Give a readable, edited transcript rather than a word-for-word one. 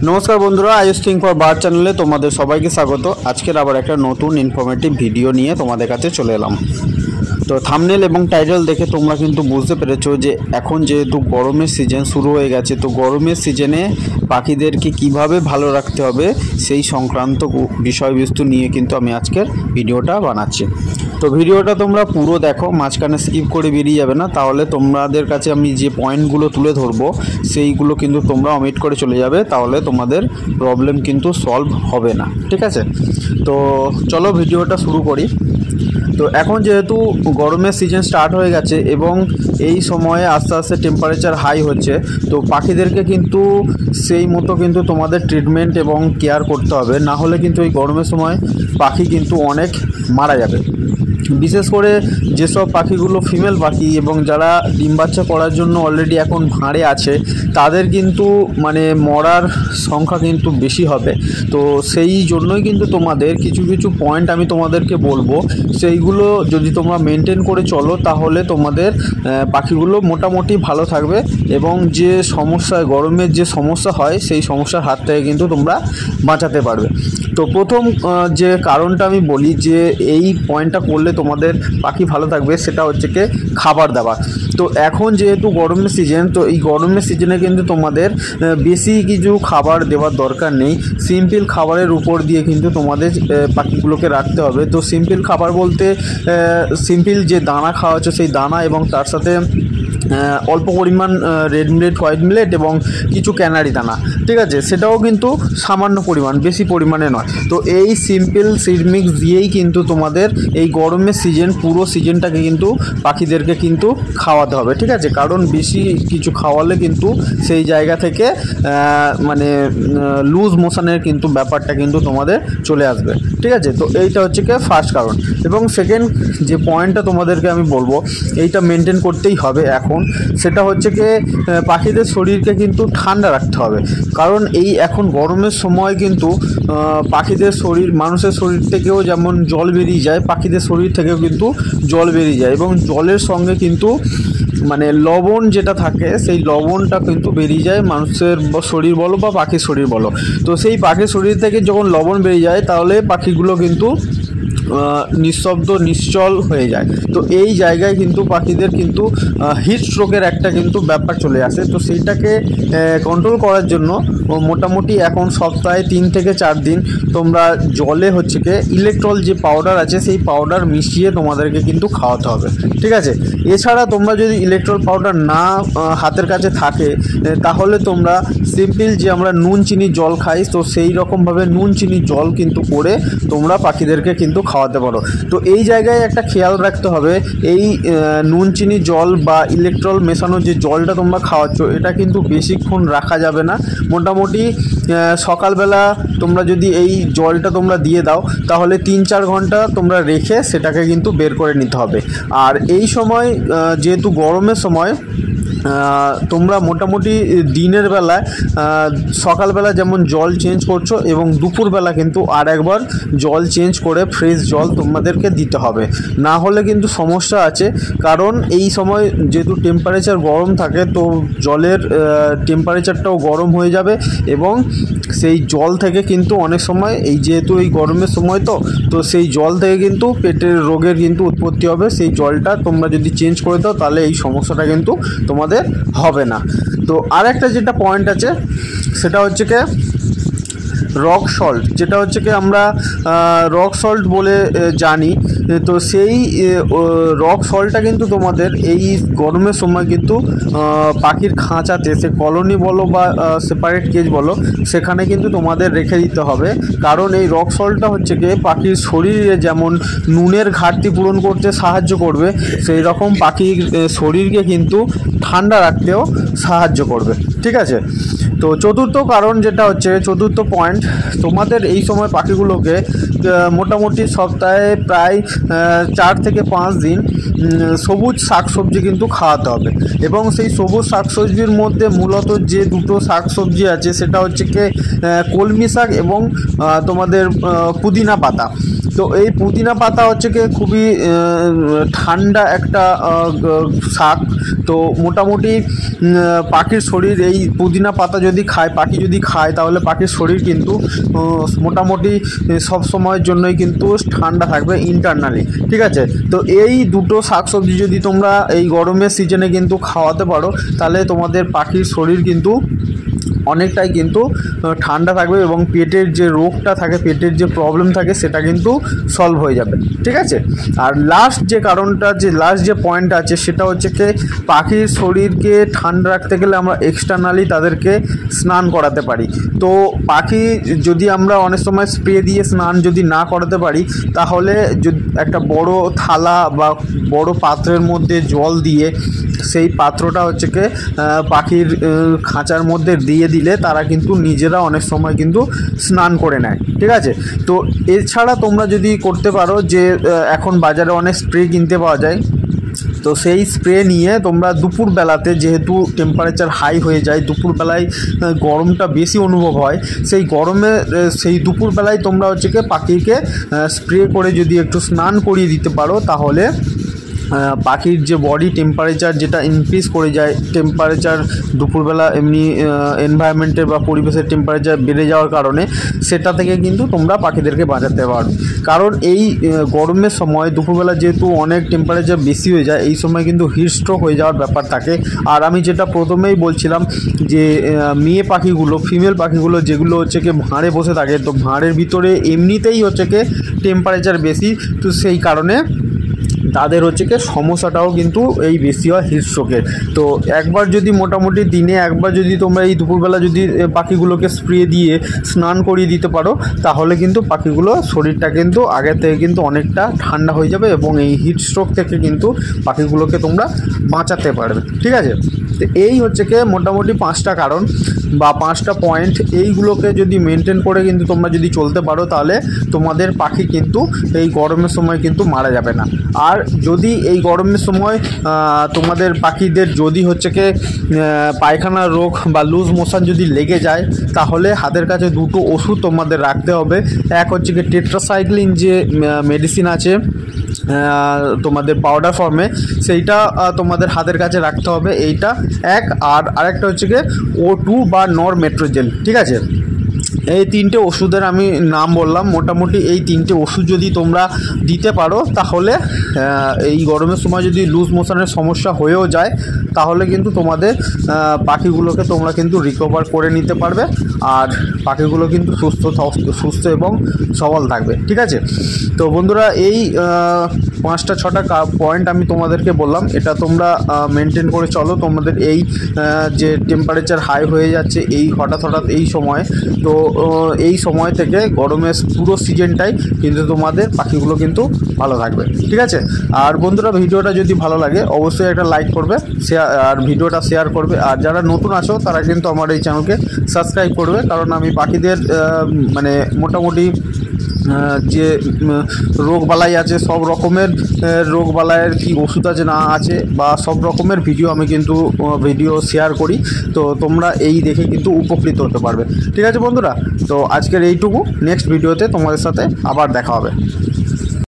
नमस्कार बंधुरा आयुष थिंक फर बार्ड चैनले तुम्हारे सबाइके स्वागत। आज के आबार एक नतून इनफरमेटिव भिडियो निये तुम्हारे काछे चले एलाम। तो थामनेल एवं टाइटल देखे तोमरा किन्तु बुझते पेरेछो जे एखन जेहेतु गरमेर सीजन शुरू हो गेछे, तो गरमेर सीजने पाखिदेरके किभाबे भालो राखते होबे सेई संक्रांत विषयबस्तु निये किन्तु आमि आजकेर भिडियोटा बानाच्छि। तो भिडियोटा तोमरा पुरो देखो, माझखाने स्किप करे बेरिये जाबे ना, ताहले तोमादेर काछे आमि जे पॉइंटगुलो तुले धरबो सेइगुलो किन्तु तोमरा ओमिट करे चले जाबे, ताहले तोमादेर प्रॉब्लेम किन्तु सल्व होबे ना। ठीक आछे, तो चलो भिडियोटा शुरू करी। तो এখন যেহেতু গরমের সিজন স্টার্ট হয়ে গেছে এবং এই সময়ে আস্তে আস্তে টেম্পারেচার হাই হচ্ছে, তো পাখিদেরকে কিন্তু সেই মতো কিন্তু তোমাদের ট্রিটমেন্ট এবং কেয়ার করতে হবে, না হলে কিন্তু এই গরমের সময় পাখি কিন্তু অনেক মারা যাবে। বিশেষ করে যেসব পাখিগুলো ফিমেল পাখি এবং যারা ডিম বাচ্চা করার জন্য অলরেডি এখন ভাঁড়ে আছে তাদের কিন্তু মানে মরার সংখ্যা কিন্তু বেশি হবে। তো সেই জন্যই কিন্তু তোমাদের কিছু কিছু পয়েন্ট আমি তোমাদেরকে বলবো, সেইগুলো যদি তোমরা মেনটেন করে চলো তাহলে তোমাদের পাখিগুলো মোটামুটি ভালো থাকবে এবং যে সমস্যা গরমের যে সমস্যা হয় সেই সমস্যার হাত থেকে কিন্তু তোমরা বাঁচাতে পারবে। তো প্রথম যে কারণটা আমি বলি যে এই পয়েন্টটা করলে তোমাদের পাখি ভালো থাকবে সেটা হচ্ছে কি খাবার দাবার। তো এখন যেহেতু গরমের সিজন, তো এই গরমের সিজনে কিন্তু তোমাদের বেশি কিছু খাবার দেওয়ার দরকার নেই, সিম্পল খাবারের উপর দিয়ে কিন্তু তোমাদের পাখিগুলোকে রাখতে হবে। তো সিম্পল খাবার বলতে সিম্পল যে দানা খাওয়া হচ্ছে সেই দানা এবং তার সাথে অল্প পরিমাণ রেড মিলেট, হোয়াইট মিলেট এবং কিছু ক্যানারি দানা, ঠিক আছে, সেটাও কিন্তু সামান্য পরিমাণ, বেশি পরিমাণে নয়। তো এই সিম্পল সিড মিক্স দিয়েই কিন্তু তোমাদের এই গরমের সিজন পুরো সিজনটাকে কিন্তু পাখিদেরকে কিন্তু খাওয়াতে হবে, ঠিক আছে। কারণ বেশি কিছু খাওয়ালে কিন্তু সেই জায়গা থেকে মানে লুজ মোশনের কিন্তু ব্যাপারটা কিন্তু তোমাদের চলে আসবে, ঠিক আছে। তো এইটা হচ্ছে কি ফার্স্ট কারণ। এবং সেকেন্ড যে পয়েন্টটা তোমাদেরকে আমি বলবো এইটা মেনটেন করতেই হবে এখন, সেটা হচ্ছে কি পাখিদের শরীরকে কিন্তু ঠান্ডা রাখতে হবে। কারণ এই এখন গরমের সময় কিন্তু পাখিদের শরীর, মানুষের শরীর থেকেও যেমন জল বেরিয়ে যায়, পাখিদের শরীর থেকেও কিন্তু জল বেরিয়ে যায় এবং জলের সঙ্গে কিন্তু মানে লবণ যেটা থাকে সেই লবণটা কিন্তু বেরিয়ে যায় মানুষের শরীর বলো বা পাখির শরীর বলো। তো সেই পাখির শরীর থেকে যখন লবণ বেরিয়ে যায় তাহলে পাখিগুলো কিন্তু নিঃশব্দ নিশ্চল হয়ে যায়। তো এই জায়গায় কিন্তু পাখিদের কিন্তু হিট স্ট্রোকের একটা কিন্তু ব্যাপার চলে আসে। তো সেইটাকে কন্ট্রোল করার জন্য মোটামুটি এখন সপ্তাহে 3 থেকে 4 দিন তোমরা জলে হচ্ছে কি ইলেকট্রল যে পাউডার আছে সেই পাউডার মিশিয়ে তোমাদেরকে কিন্তু খাওয়াতে হবে, ঠিক আছে। এছাড়া তোমরা যদি ইলেকট্রল পাউডার না হাতের কাছে থাকে তাহলে তোমরা সিম্পল যে আমরা নুন চিনি জল খাই, তো সেই রকমভাবে নুন চিনি জল কিন্তু করে তোমরা পাখিদেরকে কিন্তু খাওয়াতে পারো। তো এই জায়গায় একটা খেয়াল রাখতে হবে, এই নুন চিনি জল বা ইলেকট্রল মেশানো যে জলটা তোমরা খাওয়াচ্ছ এটা কিন্তু বেশিক্ষণ রাখা যাবে না। মোটামুটি সকালবেলা তোমরা যদি এই জলটা তোমরা দিয়ে দাও তাহলে 3-4 ঘন্টা তোমরা রেখে সেটাকে কিন্তু বের করে নিতে হবে। আর এই সময় যেহেতু গরমের সময় তোমরা মোটামুটি দিনের বেলায় সকালবেলা যেমন জল চেঞ্জ করছো এবং দুপুরবেলা কিন্তু আর একবার জল চেঞ্জ করে ফ্রেশ জল তোমাদেরকে দিতে হবে, না হলে কিন্তু সমস্যা আছে। কারণ এই সময় যেহেতু টেম্পারেচার গরম থাকে তো জলের টেম্পারেচারটাও গরম হয়ে যাবে এবং সেই জল থেকে কিন্তু অনেক সময় এই যেহেতু এই গরমের সময় তো সেই জল থেকে কিন্তু পেটের রোগের কিন্তু উৎপত্তি হবে। সেই জলটা তোমরা যদি চেঞ্জ করে দাও তাহলে এই সমস্যাটা কিন্তু তোমাদের হবে না। তো আর একটা যেটা পয়েন্ট আছে সেটা হচ্ছে কি রক সল্ট, যেটা হচ্ছে কি আমরা রক সল্ট বলে জানি। তো সেই রক সল্টটা কিন্তু তোমাদের এই গরমের সময় কিন্তু পাখির খাঁচাতে, সে কলোনি বলো বা সেপারেট কেজ বলো, সেখানে কিন্তু তোমাদের রেখে দিতে হবে। কারণ এই রক সল্টটা হচ্ছে কি পাখির শরীরে যেমন নুনের ঘাটতি পূরণ করতে সাহায্য করবে, সেই রকম পাখির শরীরকে কিন্তু ঠান্ডা রাখতেও সাহায্য করবে, ঠিক আছে। তো চতুর্থ কারণ যেটা হচ্ছে, চতুর্থ পয়েন্ট, তোমাদের এই সময় পাখিগুলোকে মোটামুটি সপ্তাহে প্রায় 4 থেকে 5 দিন সবুজ শাকসবজি কিন্তু খাওয়াতে হবে। এবং সেই সবুজ শাকসবজির মধ্যে মূলত যে দুটো শাকসবজি আছে সেটা হচ্ছে কি কলমি শাক এবং তোমাদের পুদিনা পাতা। তো এই পুদিনা পাতা হচ্ছে কি খুবই ঠান্ডা একটা শাক। তো মোটামুটি পাখির শরীর এই পুদিনা পাতা যদি খায়, পাখি যদি খায়, তাহলে পাখির শরীর কিন্তু মোটামুটি সব সময়ের জন্যই কিন্তু ঠান্ডা থাকবে ইন্টারনালি, ঠিক আছে। তো এই দুটো শাকসবজি যদি তোমরা এই গরমের সিজনে কিন্তু খাওয়াতে পারো, তাহলে তোমাদের পাখির শরীর কিন্তু অনেকটাই কিন্তু ঠান্ডা থাকবে এবং পেটের যে রোগটা থাকে, পেটের যে প্রবলেম থাকে, সেটা কিন্তু সলভ হয়ে যাবে, ঠিক আছে। আর লাস্ট যে পয়েন্ট আছে সেটা হচ্ছে কি পাখির শরীরকে ঠান্ডা রাখতে গেলে আমরা এক্সটার্নালি তাদেরকে স্নান করাতে পারি। তো পাখি যদি আমরা অনেক সময় স্প্রে দিয়ে স্নান যদি না করাতে পারি, তাহলে যদি একটা বড় থালা বা বড় পাত্রের মধ্যে জল দিয়ে সেই পাত্রটা হচ্ছে কি পাখির খাঁচার মধ্যে দিয়ে দিলে তারা কিন্তু নিজেরা অনেক সময় কিন্তু স্নান করে নেয়, ঠিক আছে। তো এছাড়া তোমরা যদি করতে পারো যে এখন বাজারে অনেক স্প্রে কিনতে পাওয়া যায়, তো সেই স্প্রে নিয়ে তোমরা দুপুরবেলাতে, যেহেতু টেম্পারেচার হাই হয়ে যায়, দুপুরবেলায় গরমটা বেশি অনুভব হয়, সেই গরমে সেই দুপুরবেলায় তোমরা হচ্ছে কি পাখিকে স্প্রে করে যদি একটু স্নান করিয়ে দিতে পারো, তাহলে পাখির যে বডি টেম্পারেচার যেটা ইনক্রিজ করে যায়, টেম্পারেচার দুপুরবেলা এমনি এনভায়রনমেন্টের বা পরিবেশের টেম্পারেচার বেড়ে যাওয়ার কারণে সেটা থেকে কিন্তু তোমরা পাখিদেরকে বাঁচাতে পারো। কারণ এই গরমের সময় দুপুরবেলা যেহেতু অনেক টেম্পারেচার বেশি হয়ে যায়, এই সময় কিন্তু হিট স্ট্রোক হয়ে যাওয়ার ব্যাপার থাকে। আর আমি যেটা প্রথমেই বলছিলাম যে মেয়ে পাখিগুলো, ফিমেল পাখিগুলো যেগুলো হচ্ছে কি ভাঁড়ে বসে থাকে, তো ভাঁড়ের ভিতরে এমনিতেই হচ্ছে কি টেম্পারেচার বেশি, তো সেই কারণে তাদের হচ্ছে কি সমস্যাটাও কিন্তু এই বেশি হয় হিট স্ট্রোকের। তো একবার যদি মোটামুটি দিনে একবার যদি তোমরা এই দুপুরবেলা যদি পাখিগুলোকে স্প্রে দিয়ে স্নান করিয়ে দিতে পারো, তাহলে কিন্তু পাখিগুলো শরীরটা কিন্তু আগের থেকে কিন্তু অনেকটা ঠান্ডা হয়ে যাবে এবং এই হিট স্ট্রোক থেকে কিন্তু পাখিগুলোকে তোমরা বাঁচাতে পারবে, ঠিক আছে। তো এই হচ্ছে কি মোটামুটি 5টা কারণ বা 5টা পয়েন্ট, এইগুলোকে যদি মেনটেন করে কিন্তু তোমরা যদি চলতে পারো, তাহলে তোমাদের পাখি কিন্তু এই গরমের সময় কিন্তু মারা যাবে না। আর যদি এই গরমের সময় তোমাদের পাখিদের যদি হচ্ছে কি পায়খানার রোগ বা লুজ মোশন যদি লেগে যায়, তাহলে হাতের কাছে দুটো ওষুধ তোমাদের রাখতে হবে। এক হচ্ছে কি টেট্রাসাইক্লিন যে মেডিসিন আছে তোমাদের পাউডার ফর্মে, সেইটা তোমাদের হাতের কাছে রাখতে হবে, এইটা এক। আর আরেকটা হচ্ছে কি O2 বা নরমেট্রোজেল, ঠিক আছে। এই 3টে ওষুধের আমি নাম বললাম। মোটামুটি এই 3টে ওষুধ যদি তোমরা দিতে পারো, তাহলে এই গরমের সময় যদি লুজ মোশনের সমস্যা হয়েও যায়, তাহলে কিন্তু তোমাদের পাখিগুলোকে তোমরা কিন্তু রিকভার করে নিতে পারবে, আর পাখিগুলো কিন্তু সুস্থ এবং সবল থাকবে, ঠিক আছে। তো বন্ধুরা, এই 5টা-6টা পয়েন্ট আমি তোমাদেরকে বললাম, এটা তোমরা মেনটেন করে চলো। তোমাদের এই যে টেম্পারেচার হাই হয়ে যাচ্ছে এই হঠাৎ এই সময়, তো এই সময় থেকে গরমের পুরো সিজনটাই কিন্তু তোমাদের পাখিগুলো কিন্তু ভালো থাকবে, ঠিক আছে। আর বন্ধুরা, ভিডিওটা যদি ভালো লাগে অবশ্যই একটা লাইক করবে, আর ভিডিওটা শেয়ার করবে। আর যারা নতুন আছো তারা কিন্তু আমার এই চ্যানেলকে সাবস্ক্রাইব করবে, কারণ আমি পাখিদের মানে মোটামুটি যে রোগবালাই আছে, সব রকমের রোগবালাইয়ের কি ওষুধ আছে না আছে বা সব রকমের ভিডিও আমি কিন্তু শেয়ার করি। তো তোমরা এই দেখে কিন্তু উপকৃত হতে পারবে, ঠিক আছে বন্ধুরা। তো আজকের এইটুকু, নেক্সট ভিডিওতে তোমাদের সাথে আবার দেখা হবে।